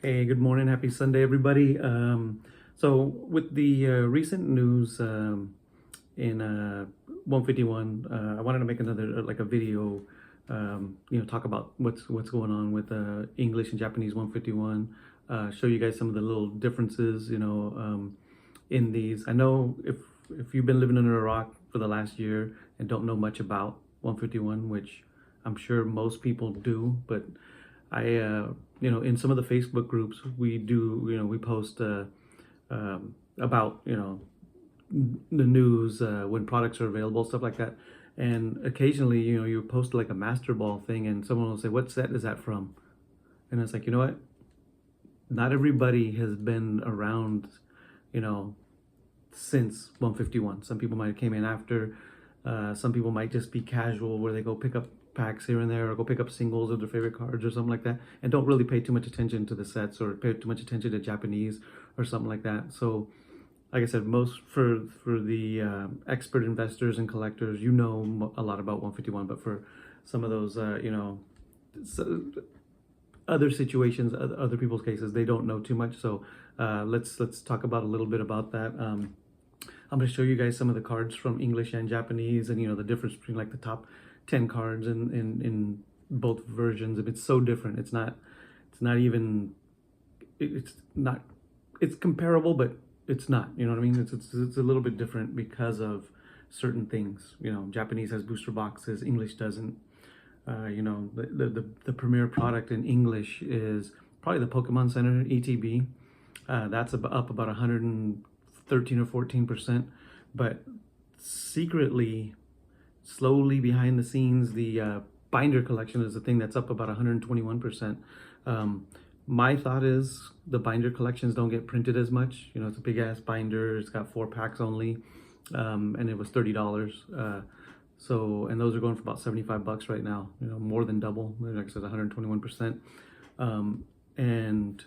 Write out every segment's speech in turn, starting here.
Hey, good morning. Happy Sunday, everybody. So with the recent news in 151, I wanted to make another like a video, talk about what's going on with English and Japanese 151. Show you guys some of the little differences, in these. I know if you've been living under a rock for the last year and don't know much about 151, which I'm sure most people do, but in some of the Facebook groups, we post about, the news, when products are available, stuff like that. And occasionally, you post like a Master Ball thing and someone will say, what set is that from? And it's like, you know what? Not everybody has been around, since 151. Some people might have came in after. Some people might just be casual where they go pick up packs here and there or go pick up singles of their favorite cards or something like that and don't really pay too much attention to the sets or pay too much attention to Japanese or something like that. So like I said, most for the expert investors and collectors, a lot about 151, but for some of those other situations, other people's cases, they don't know too much. So let's talk about a little bit about that. I'm going to show you guys some of the cards from English and Japanese, and the difference between like the top 10 cards in both versions. It's so different. It's not it's comparable, but it's not, you know what I mean? It's a little bit different because of certain things. Japanese has booster boxes, English doesn't. The premier product in English is probably the Pokemon Center ETB. That's up about 113 or 14%, but secretly, slowly behind the scenes, the binder collection is the thing that's up about 121%. My thought is the binder collections don't get printed as much. It's a big ass binder. It's got 4 packs only, and it was $30. And those are going for about $75 right now. More than double. Like I said, 121%. And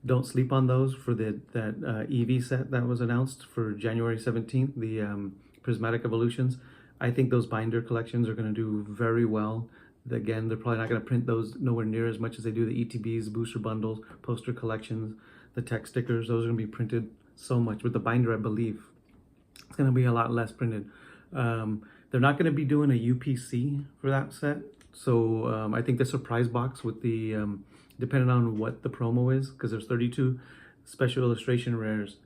don't sleep on those for that EV set that was announced for January 17th, the Prismatic Evolutions. I think those binder collections are going to do very well. Again, they're probably not going to print those nowhere near as much as they do the ETBs, booster bundles, poster collections, the tech stickers. Those are going to be printed so much. With the binder, I believe it's going to be a lot less printed. They're not going to be doing a UPC for that set. So I think the surprise box with the, depending on what the promo is, because there's 32 special illustration rares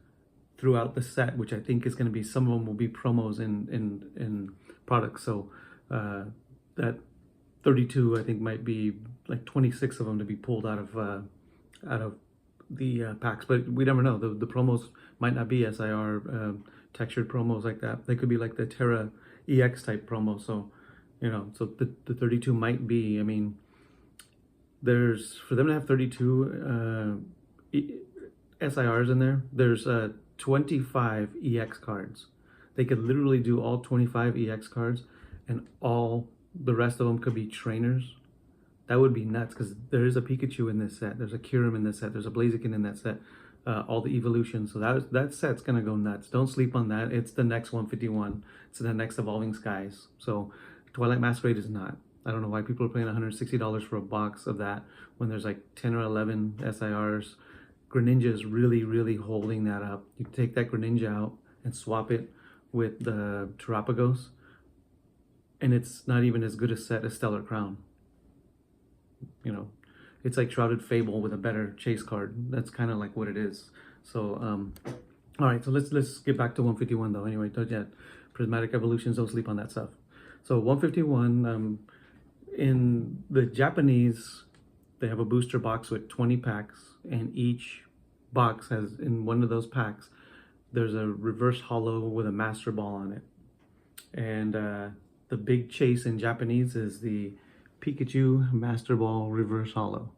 throughout the set, which I think is going to be, some of them will be promos in products. So that 32, I think, might be like 26 of them to be pulled out of the packs, but we never know. The promos might not be SIR textured promos like that. They could be like the Terra EX type promo. So so the 32 might be. I mean, there's, for them to have 32 SIRs in there, there's 25 EX cards. They could literally do all 25 EX cards, and all the rest of them could be trainers. That would be nuts, because there is a Pikachu in this set, there's a Kyurem in this set, there's a Blaziken in that set, all the evolutions. So that set's gonna go nuts. Don't sleep on that. It's the next 151. It's the next Evolving Skies. So Twilight Masquerade is not. I don't know why people are paying $160 for a box of that when there's like 10 or 11 SIRs. Greninja is really, really holding that up. You take that Greninja out and swap it with the Terapagos, and it's not even as good a set as Stellar Crown. It's like Shrouded Fable with a better chase card. That's kind of like what it is. So, all right, so let's get back to 151 though. Anyway, Prismatic Evolutions, don't sleep on that stuff. So 151, in the Japanese, they have a booster box with 20 packs, and each box has, in one of those packs, there's a reverse holo with a Master Ball on it. And the big chase in Japanese is the Pikachu Master Ball Reverse Holo.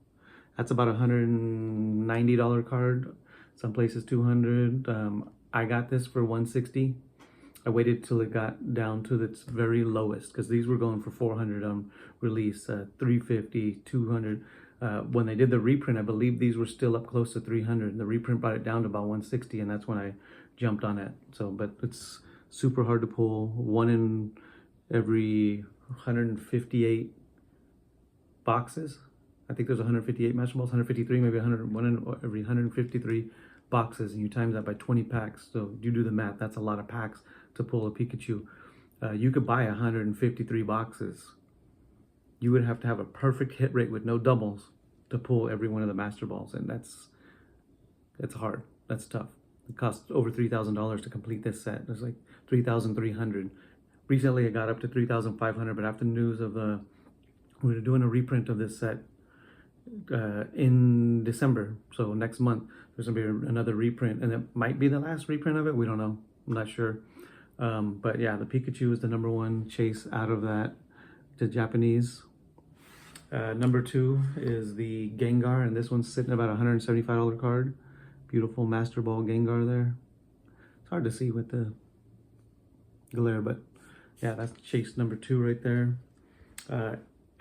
That's about $190 card. Some places $200. I got this for $160. I waited till it got down to its very lowest, because these were going for $400 on release, $350, $200. When they did the reprint, I believe these were still up close to $300. The reprint brought it down to about $160, and that's when I jumped on it. So, but it's super hard to pull. One in every 158 boxes, I think there's 158 Master Balls, 153, maybe 100, one in every 153 boxes, and you times that by 20 packs. So you do the math, that's a lot of packs to pull a Pikachu. You could buy 153 boxes. You would have to have a perfect hit rate with no doubles to pull every one of the Master Balls, and that's hard. That's tough. It costs over $3,000 to complete this set. It's like 3,300. Recently, it got up to 3,500, but after news of we're doing a reprint of this set in December, so next month there's gonna be another reprint, and it might be the last reprint of it. We don't know. I'm not sure. But yeah, the Pikachu is the #1 chase out of that, the Japanese. Number 2 is the Gengar, and this one's sitting about a $175 card. Beautiful Master Ball Gengar there. It's hard to see with the glare, but yeah, that's chase number 2 right there.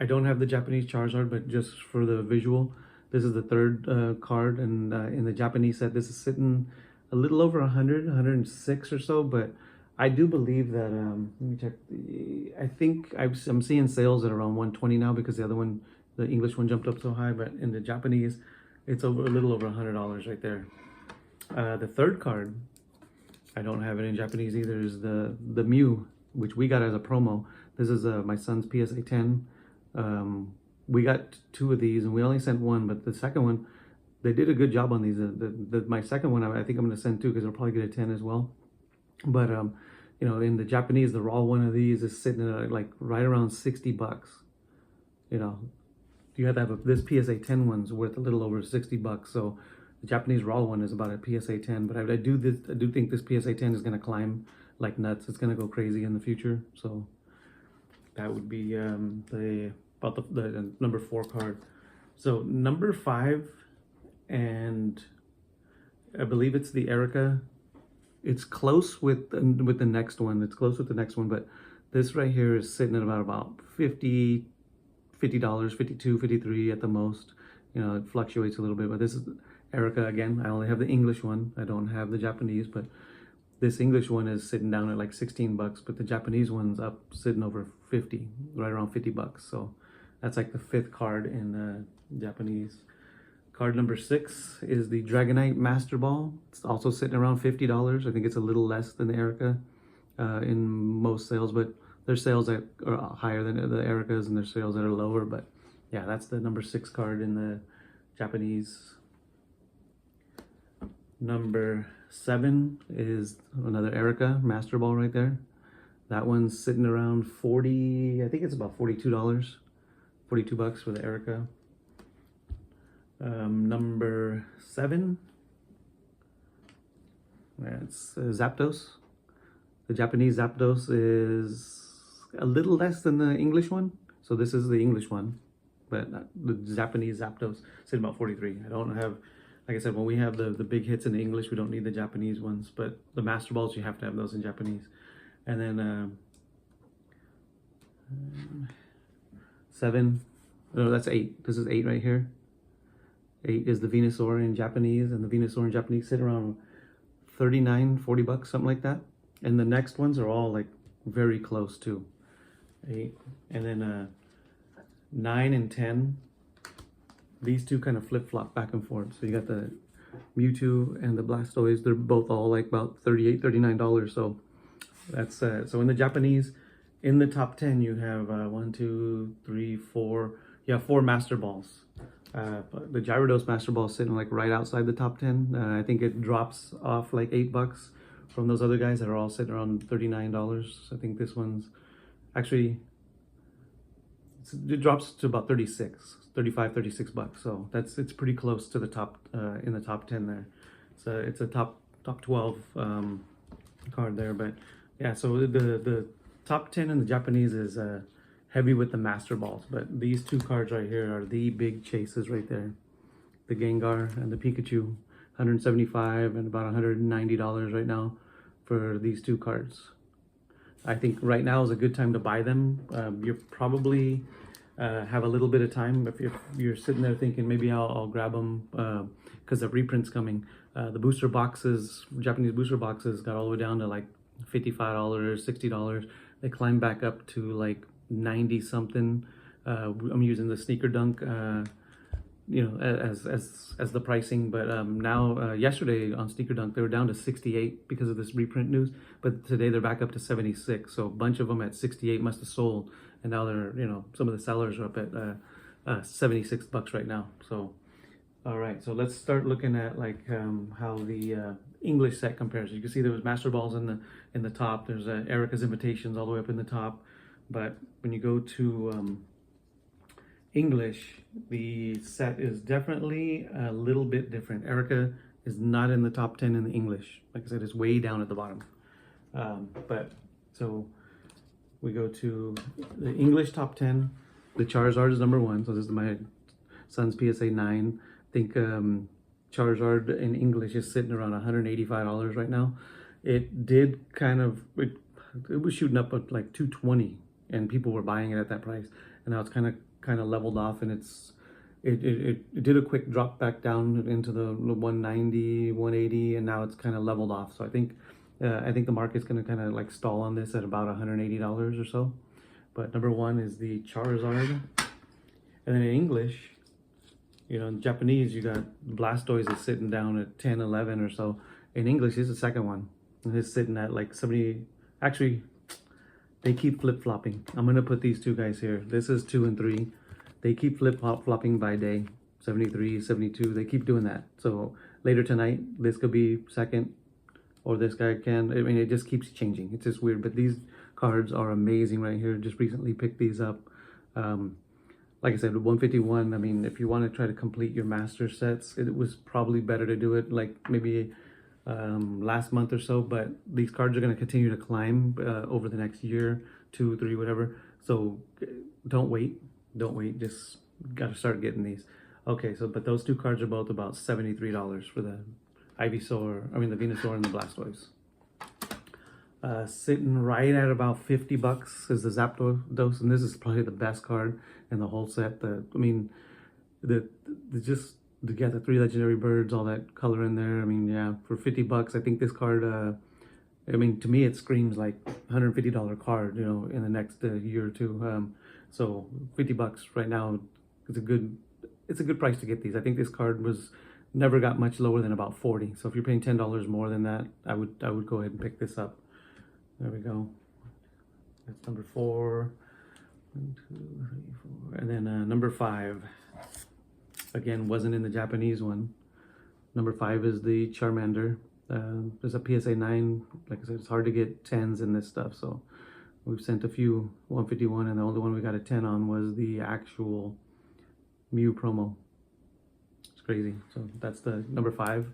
I don't have the Japanese Charizard, but just for the visual, this is the 3rd card, and in the Japanese set, this is sitting a little over 100, 106 or so, but I do believe that, let me check, I think I'm seeing sales at around 120 now, because the other one, the English one, jumped up so high, but in the Japanese, it's a little over $100 right there. The 3rd card, I don't have it in Japanese either, is the Mew, which we got as a promo. This is my son's PSA 10. We got 2 of these, and we only sent 1, but the second one, they did a good job on these. My second one, I think I'm going to send 2, because I'll probably get a 10 as well. But you know, in the Japanese, the raw one of these is sitting at like right around $60. You know, you have to have this PSA 10 one's worth a little over $60. So the Japanese raw one is about a PSA 10. But I do think this PSA 10 is going to climb like nuts. It's going to go crazy in the future. So that would be the number 4 card. So number 5, and I believe it's the Erica. It's close with the next one. It's close with the next one, but this right here is sitting at about $50, $52, $53 at the most. You know, it fluctuates a little bit, but this is Erica again. I only have the English one. I don't have the Japanese, but this English one is sitting down at like $16, but the Japanese one's up sitting over 50, right around $50. So that's like the 5th card in Japanese. Card number 6 is the Dragonite Master Ball. It's also sitting around $50. I think it's a little less than the Erica in most sales, but there's sales that are higher than the Ericas, and there's sales that are lower. But yeah, that's the number 6 card in the Japanese. Number 7 is another Erica Master Ball right there. That one's sitting around 40, I think it's about $42. $42 for the Erica. Number 7, that's Zapdos. The Japanese Zapdos is a little less than the English one. So this is the English one, but the Japanese Zapdos is about 43. I don't have, like I said, when we have the big hits in the English, we don't need the Japanese ones, but the Master Balls, you have to have those in Japanese. And then 7, no, that's 8. This is 8 right here. 8 is the Venusaur in Japanese, and the Venusaur in Japanese sit around $39, $40, something like that. And the next ones are all like very close to 8. And then 9 and 10, these two kind of flip-flop back and forth. So you got the Mewtwo and the Blastoise, they're both all like about $38, $39. So that's so in the Japanese, in the top 10, you have 1, 2, 3, 4. You have 4 Master Balls. The Gyarados Master Ball is sitting like right outside the top 10. I think it drops off like $8 from those other guys that are all sitting around $39. I think this one's actually, it drops to about 35, $36. So it's pretty close to the top, in the top 10 there. So it's a top 12 card there. But yeah, so the top 10 in the Japanese is heavy with the Master Balls, but these 2 cards right here are the big chases right there. The Gengar and the Pikachu, $175 and about $190 right now for these 2 cards. I think right now is a good time to buy them. You probably have a little bit of time. If you're sitting there thinking maybe I'll grab them because the reprint's coming. The booster boxes, Japanese booster boxes, got all the way down to like $55, $60. They climbed back up to like 90 something. I'm using the Sneaker Dunk you know, as the pricing. But now yesterday on Sneaker Dunk they were down to 68 because of this reprint news. But today they're back up to 76. So a bunch of them at 68 must have sold, and now they're, you know, some of the sellers are up at $76 right now. So all right, so let's start looking at like how the English set compares. You can see there was Master Balls in the top. There's Erica's Invitations all the way up in the top. But when you go to English, the set is definitely a little bit different. Erica is not in the top 10 in the English. Like I said, it's way down at the bottom. But so we go to the English top 10. The Charizard is number 1. So this is my son's PSA 9. I think Charizard in English is sitting around $185 right now. It did kind of, it was shooting up at like 220 and people were buying it at that price. And now it's kind of leveled off, and it did a quick drop back down into the 190, 180, and now it's kind of leveled off. So I think the market's going to kind of like stall on this at about $180 or so. But number 1 is the Charizard. And then in English, you know, in Japanese, you got Blastoise is sitting down at 10, 11 or so. In English, it's the second one. And it's sitting at like 70. Actually, they keep flip-flopping. I'm going to put these two guys here. This is 2 and 3. They keep flip-flopping by day. 73, 72. They keep doing that. So later tonight, this could be second, or this guy can. I mean, it just keeps changing. It's just weird. But these cards are amazing right here. Just recently picked these up. Like I said, 151, I mean, if you want to try to complete your master sets, it was probably better to do it like maybe last month or so, but these cards are going to continue to climb over the next year, 2, 3, whatever. So don't wait, just got to start getting these. Okay, so but those two cards are both about $73 for the the Venusaur and the Blastoise. Sitting right at about $50 is the Zapdos, and this is probably the best card in the whole set. To get the 3 legendary birds, all that color in there. I mean, yeah, for $50, I think this card. I mean, to me, it screams like $150 card. You know, in the next year or two. So $50 right now is a good price to get these. I think this card was never got much lower than about 40. So if you're paying $10 more than that, I would go ahead and pick this up. There we go. That's number 4. 1, 2, 3, 4. And then number 5. Again, wasn't in the Japanese one. Number 5 is the Charmander. There's a PSA 9. Like I said, it's hard to get 10s in this stuff. So we've sent a few 151, and the only one we got a 10 on was the actual Mew promo. It's crazy. So that's the number 5.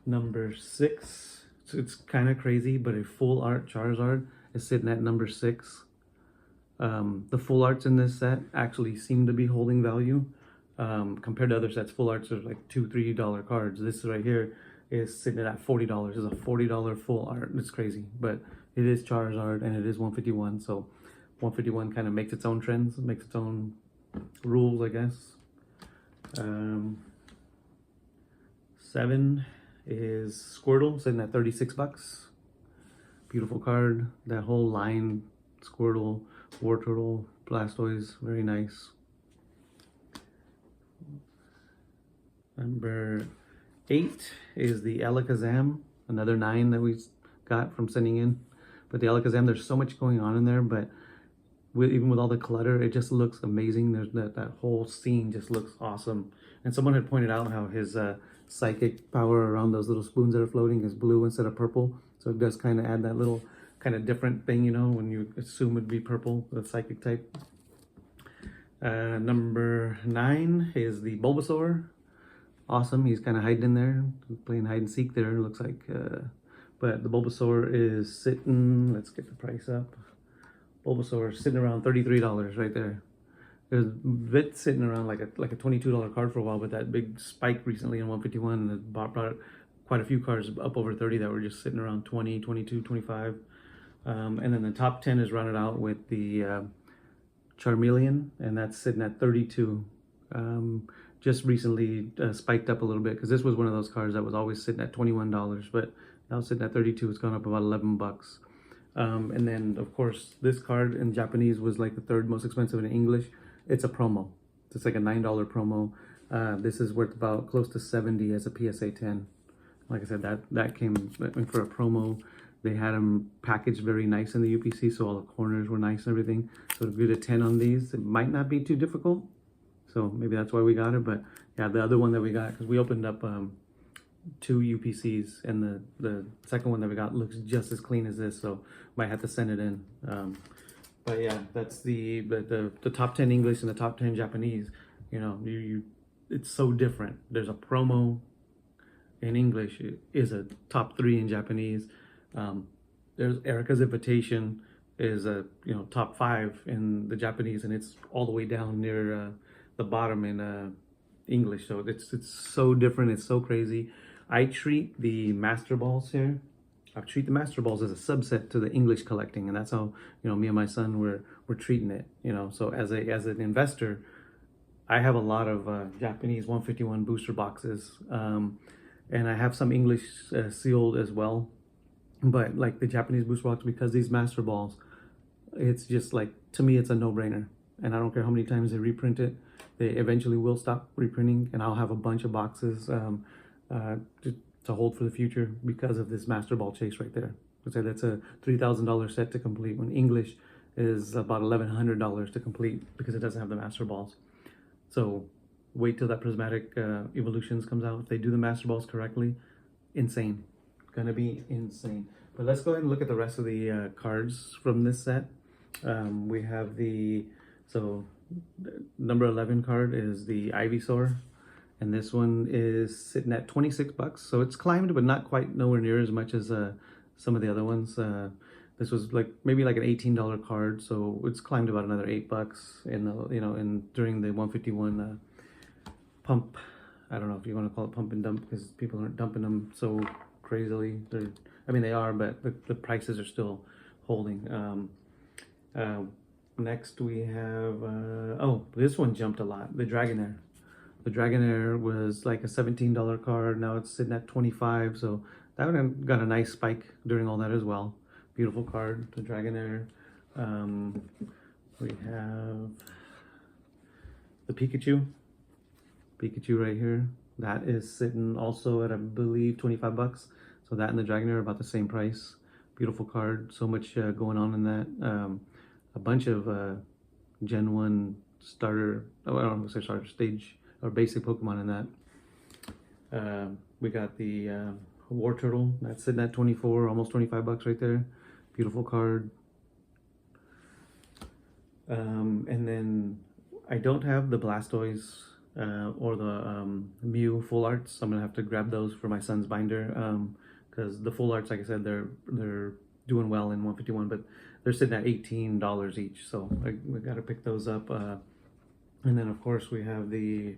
Number 6. So it's kind of crazy, but a full art Charizard is sitting at number 6. The full arts in this set actually seem to be holding value compared to other sets. Full arts are like $2, $3 cards. This right here is sitting at $40. It's a $40 full art. It's crazy, but it is Charizard and it is 151. So 151 kind of makes its own trends, makes its own rules, I guess. 7 is Squirtle, sitting at $36. Beautiful card. That whole line, Squirtle, Wartortle, Blastoise, very nice. Number 8 is the Alakazam, another 9 that we got from sending in. But the Alakazam, there's so much going on in there, but even with all the clutter, it just looks amazing. There's that whole scene just looks awesome. And someone had pointed out how his psychic power around those little spoons that are floating is blue instead of purple. So it does kind of add that little kind of different thing, you know, when you assume it'd be purple, the psychic type. Number 9 is the Bulbasaur. Awesome. He's kind of hiding in there, playing hide and seek there, looks like. But the Bulbasaur is sitting, let's get the price up. Bulbasaur is sitting around $33 right there. There's a bit sitting around like a $22 card for a while, but that big spike recently in 151 and it brought quite a few cards up over 30 that were just sitting around 20, 22, 25. And then the top 10 is rounded out with the Charmeleon, and that's sitting at 32. Just recently spiked up a little bit because this was one of those cards that was always sitting at $21, but now sitting at 32. It's gone up about $11. And then of course this card in Japanese was like the 3rd most expensive in English. It's a promo. It's like a $9 promo. This is worth about close to 70 as a PSA 10. Like I said, that came for a promo. They had them packaged very nice in the UPC, so all the corners were nice and everything. So to get a 10 on these, it might not be too difficult. So maybe that's why we got it. But yeah, the other one that we got, because we opened up 2 UPCs, and the second one that we got looks just as clean as this, so might have to send it in. But yeah, that's the top 10 English and the top 10 Japanese. You know, it's so different. There's a promo in English, it is a top 3 in Japanese. There's Erica's Invitation is a top 5 in the Japanese, and it's all the way down near the bottom in English. So it's so different. It's so crazy. I treat the Master Balls here. I treat the Master Balls as a subset to the English collecting, and that's how me and my son we're treating it. So as an investor, I have a lot of Japanese 151 booster boxes, and I have some English sealed as well. But like the Japanese booster box, because these Master Balls, it's just like, to me, it's a no-brainer. And I don't care how many times they reprint it, they eventually will stop reprinting, and I'll have a bunch of boxes to hold for the future because of this Master Ball chase right there. I say that's a $3,000 set to complete, when English is about $1,100 to complete because it doesn't have the Master Balls. So wait till that Prismatic Evolutions comes out. If they do the Master Balls correctly, insane. Gonna be insane. But let's go ahead and look at the rest of the cards from this set. We have the number 11 card is the Ivysaur, and this one is sitting at 26 bucks. So it's climbed, but not quite, nowhere near as much as some of the other ones. This was maybe like an $18 card, so it's climbed about another 8 bucks in during the 151 pump. I don't know if you want to call it pump and dump, because people aren't dumping them so crazily. They are, but the prices are still holding. Next we have this one jumped a lot, the Dragonair. The Dragonair was like a $17 card. Now it's sitting at 25, so that one got a nice spike during all that as well. Beautiful card, the Dragonair. We have the Pikachu right here. That is sitting also at, I believe, 25 bucks. So that and the Dragonair are about the same price. Beautiful card. So much going on in that. A bunch of Gen 1 starter, I don't want to say starter, stage or basic Pokemon in that. We got the War Turtle. That's sitting at 24, almost 25 bucks right there. Beautiful card. And then I don't have the Blastoise or the Mew full arts. I'm gonna have to grab those for my son's binder, because the full arts, like I said, they're doing well in 151, but they're sitting at $18 each, so we gotta pick those up. And then of course we have the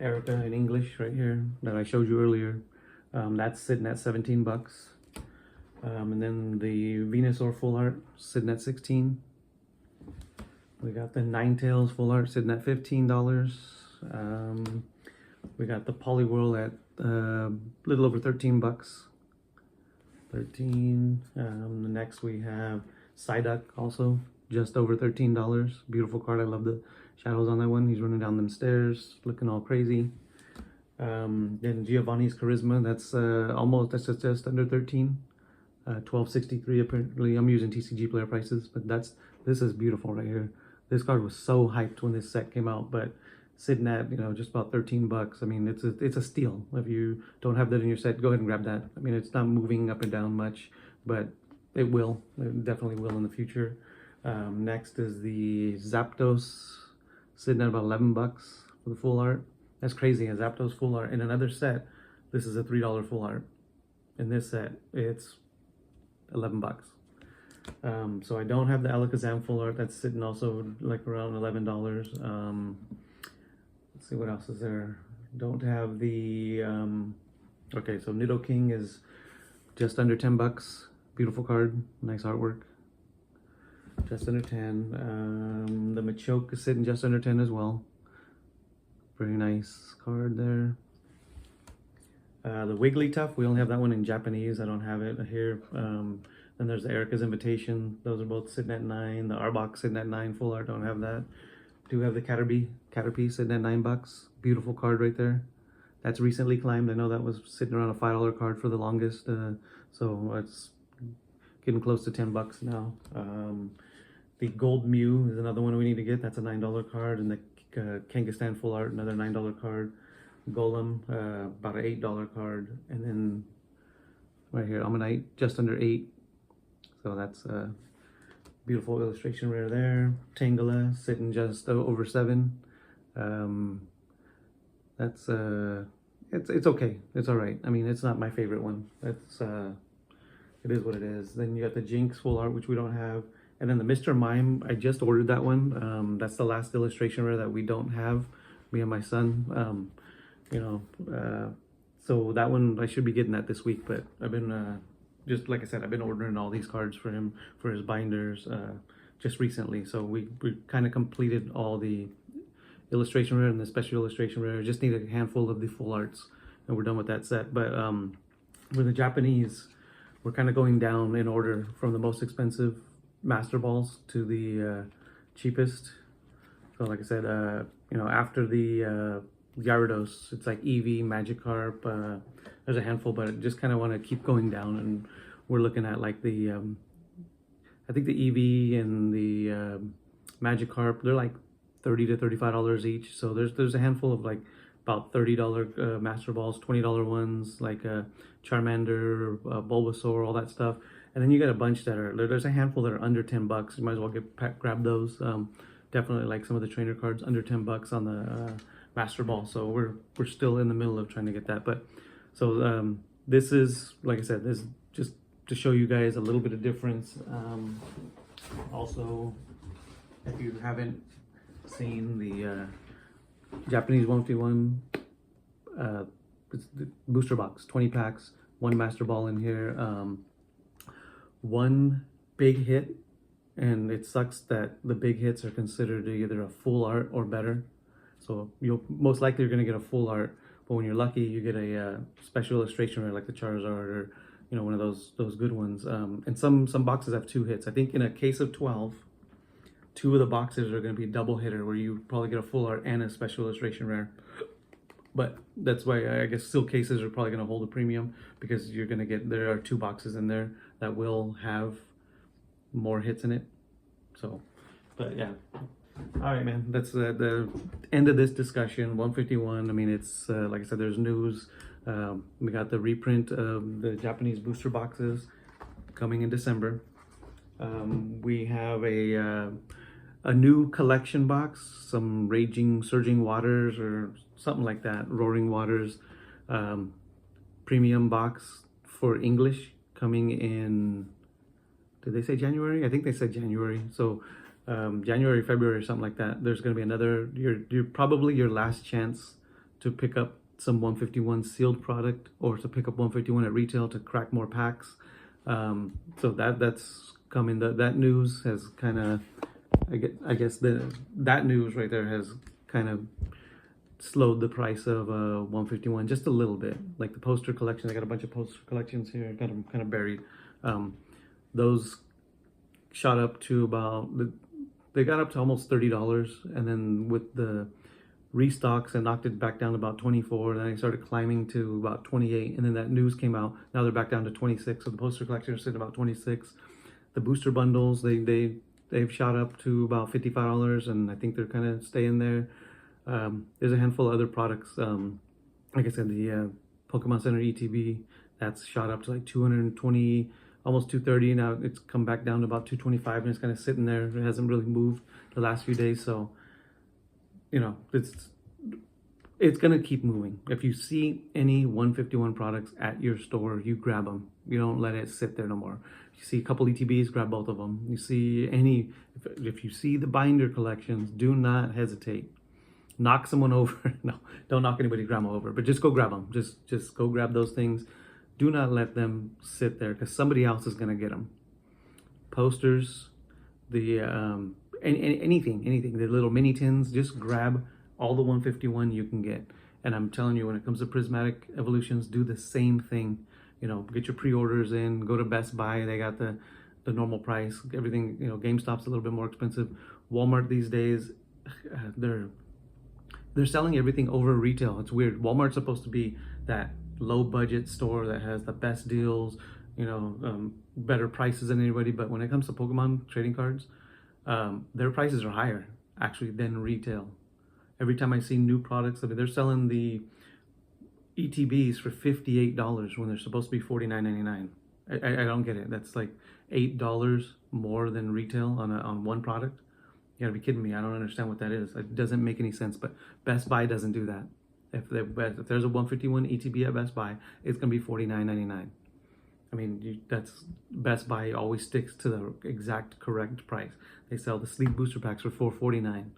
Erica in English right here that I showed you earlier. That's sitting at 17 bucks. And then the Venusaur full art sitting at 16. We got the Ninetales full art sitting at $15. We got the Poliwhirl at a little over 13 bucks. 13. The next we have Psyduck, also just over $13. Beautiful card. I love the shadows on that one. He's running down them stairs, looking all crazy. Then Giovanni's Charisma. That's just under 13. 12.63 apparently. I'm using TCG player prices, but this is beautiful right here. This card was so hyped when this set came out, but sitting at just about 13 bucks. I mean, it's a steal. If you don't have that in your set, go ahead and grab that. I mean, it's not moving up and down much, but it will. It definitely will in the future. Next is the Zapdos, sitting at about 11 bucks for the full art. That's crazy. A Zapdos full art in another set. This is a $3 full art. In this set, it's 11 bucks. So I don't have the Alakazam full art. That's sitting also like around $11. Let's see what else is there. Don't have the okay, so Nidoking is just under 10 bucks. Beautiful card, nice artwork. Just under 10. The Machoke is sitting just under 10 as well. Very nice card there. The Wigglytuff, we only have that one in Japanese. I don't have it here. Then there's the Erica's Invitation. Those are both sitting at 9. The Arbok sitting at 9 full art. Don't have that. Do have the Caterpie sitting at $9. Beautiful card right there. That's recently climbed. I know that was sitting around a $5 card for the longest. So it's getting close to $10 now. The Gold Mew is another one we need to get. That's a $9 card. And the Kangaskhan Full Art, another $9 card. Golem, about an $8 card. And then right here, Ammonite, just under 8. So that's a beautiful illustration rare there. Tangela, sitting just over 7. That's it's okay. It's all right. I mean, it's not my favorite one. It's it is what it is. Then you got the Jinx Full Art, which we don't have, and then the Mr. Mime. I just ordered that one. That's the last illustration rare that we don't have. Me and my son. So that one I should be getting that this week. But I've been just like I said, I've been ordering all these cards for him for his binders just recently. So we kind of completed all the illustration rare and the special illustration rare. Just need a handful of the full arts and we're done with that set. But with the Japanese, we're kind of going down in order from the most expensive Master Balls to the cheapest. So like I said, after the Gyarados, it's like Eevee, Magikarp, there's a handful, but I just kind of want to keep going down, and we're looking at like the I think the Eevee and the Magikarp, they're like $30 to $35 each. So there's a handful of like about $30 Master Balls, $20 ones like Charmander, Bulbasaur, all that stuff. And then you got a bunch that are, there's a handful that are under $10. You might as well grab those. Definitely like some of the trainer cards under $10 on the Master Ball. So we're still in the middle of trying to get that. But so this is, like I said, this is just to show you guys a little bit of difference. Also, if you haven't seen the Japanese 151 it's the booster box, 20 packs, one Master Ball in here, one big hit, and it sucks that the big hits are considered either a full art or better. So you'll most likely you're going to get a full art, but when you're lucky you get a special illustration rare like the Charizard or one of those good ones. And some boxes have 2 hits. I think in a case of 12, 2 of the boxes are going to be double hitter where you probably get a full art and a special illustration rare. But that's why I guess still cases are probably going to hold a premium, because you're going to get, there are 2 boxes in there that will have more hits in it. So, but yeah. All right, man. That's the end of this discussion. 151. I mean, it's like I said, there's news. We got the reprint of the Japanese booster boxes coming in December. We have a new collection box, some Surging Waters or something like that, Roaring Waters premium box for English coming in, did they say January? I think they said January. So January, February, or something like that. There's going to be another, you're probably your last chance to pick up some 151 sealed product, or to pick up 151 at retail to crack more packs. So that's coming. That news has kind of, I guess that news right there has kind of slowed the price of 151 just a little bit. Like the poster collection, I got a bunch of poster collections here. I got them kind of buried. Those shot up to about, they got up to almost $30, and then with the restocks, and knocked it back down to about 24. Then they started climbing to about 28, and then that news came out. Now they're back down to 26. So the poster collection is sitting about 26. The booster bundles, they've shot up to about $55, and I think they're kind of staying there. There's a handful of other products. Like I said, the Pokemon Center ETB, that's shot up to like 220, almost 230. Now it's come back down to about 225, and it's kind of sitting there. It hasn't really moved the last few days. So, it's gonna keep moving. If you see any 151 products at your store, you grab them. You don't let it sit there no more. You see a couple ETBs, grab both of them. You see if you see the binder collections, do not hesitate. Knock someone over. No, don't knock anybody, grandma over, but just go grab them. Just go grab those things. Do not let them sit there, because somebody else is gonna get them. Posters, the anything, the little mini tins, just grab all the 151 you can get. And I'm telling you, when it comes to Prismatic Evolutions, do the same thing. Get your pre-orders in, go to Best Buy, they got the normal price. Everything, GameStop's a little bit more expensive. Walmart these days, they're selling everything over retail. It's weird. Walmart's supposed to be that low budget store that has the best deals, better prices than anybody. But when it comes to Pokemon trading cards, their prices are higher actually than retail. Every time I see new products, I mean, they're selling the ETBs for $58 when they're supposed to be $49.99. I don't get it. That's like $8 more than retail on one product. You gotta be kidding me. I don't understand what that is. It doesn't make any sense, but Best Buy doesn't do that. If there's a 151 ETB at Best Buy, it's gonna be $49.99. I mean, that's Best Buy always sticks to the exact correct price. They sell the sleep booster packs for $4.49.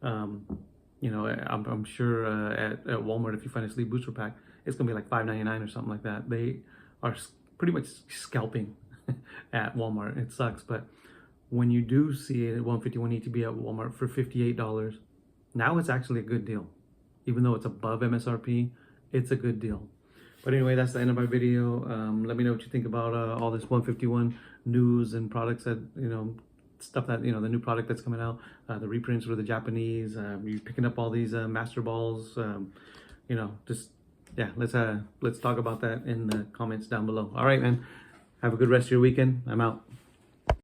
I'm sure at Walmart, if you find a sleep booster pack, it's gonna be like $5.99 or something like that. They are pretty much scalping at Walmart. It sucks, but when you do see a 151 ETB at Walmart for $58, now it's actually a good deal. Even though it's above MSRP, it's a good deal. But anyway, that's the end of my video. Let me know what you think about all this 151 news and products that, stuff that, the new product that's coming out, the reprints for the Japanese, you picking up all these Master Balls, let's talk about that in the comments down below. All right, man. Have a good rest of your weekend. I'm out.